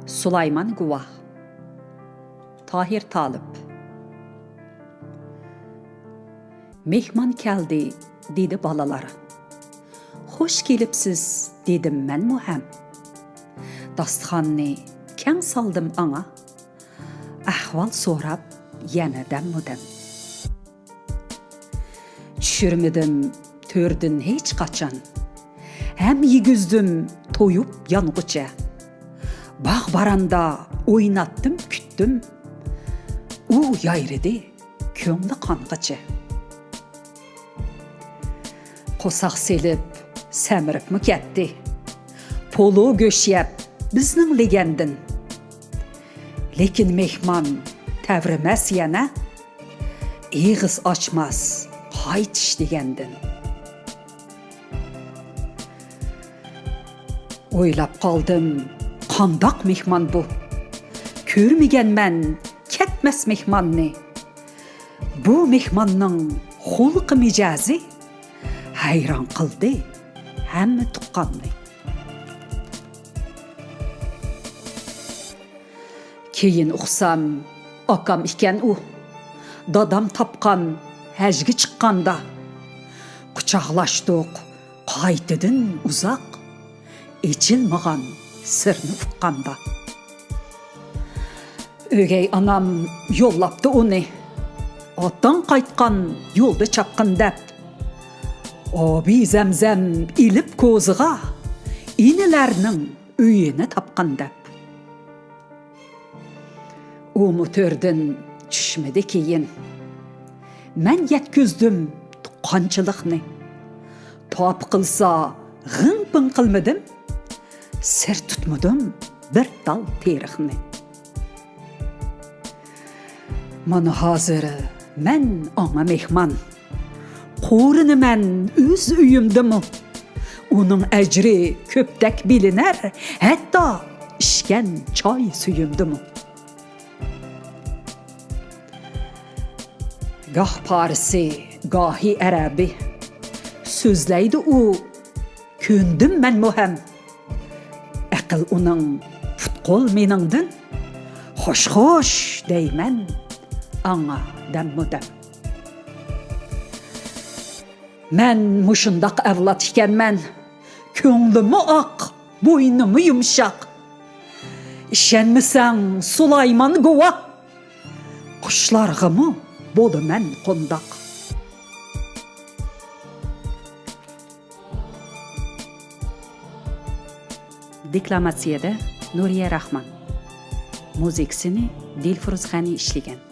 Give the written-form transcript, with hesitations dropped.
Sulayman Guvah. Tahir Talib. Mehman keldi, dedi balalara. Hoş gelipsiz, dedim mən mühem. Dastxanni kən saldım ana. Ahval sorab, yenədən müdəm. Düşürmüdüm tördün hiç kaçan. Hem yigüzdüm toyup yanğıca. Bağ baranda oynattım küttüm. U yayrıdı kömlü kanğıca. Qosaq selip səmirip mü ketdi. Polu göşyep bizning legendin. Lekin mehman təvriməs yana. Eğiz açmaz qaytiş degendin. Oylap qaldım, qandaq mehman bu. Körmegen mən ketməs mehmanni. Bu mehmanның xulqı micazi hayran qıldı həmmi tuqqanni. Keyin uqsam, akam iken u. Dadam tapqan, həjgi çıqqanda. Qucaqlaşdıq, qaytıdın uzaq. Ecilmağan sırnı uqqanda. Ögey anam yollapdı onu. Atdan qaytqan yolda çapqın dəp. Abi zəmzəm ilip kozığa. İnilərinin öyünü tapqan dəp. Umu tördün düşmedi keyin. Mən yetküzdüm tuqqançılıqni. Tap qılsa ғın-pın qılmıdım. Sir tutmadım bir dal terixni. Mana hazır mən ana mehman. Qo'rini mən öz uyumdimi? Onun əcri köpdək biliner, hətta işkən çay suyumdimi? Gah Parisi, gahi Ərəbi, sözləydi o, köndüm mən mühem. Əqil onun futqol menindin, xoş-xoş deymən, ana dəmmüdəm. Mən muşundaq əvlat ikən mən, könlümü aq, boynumu yumşaq. İşənmisən Sulayman Guvah, quşlarğımı bodu mən qondaq. Deklamatsiyada Nuriya Rahman. Muziksini Dilfuruz Xani ishlagan.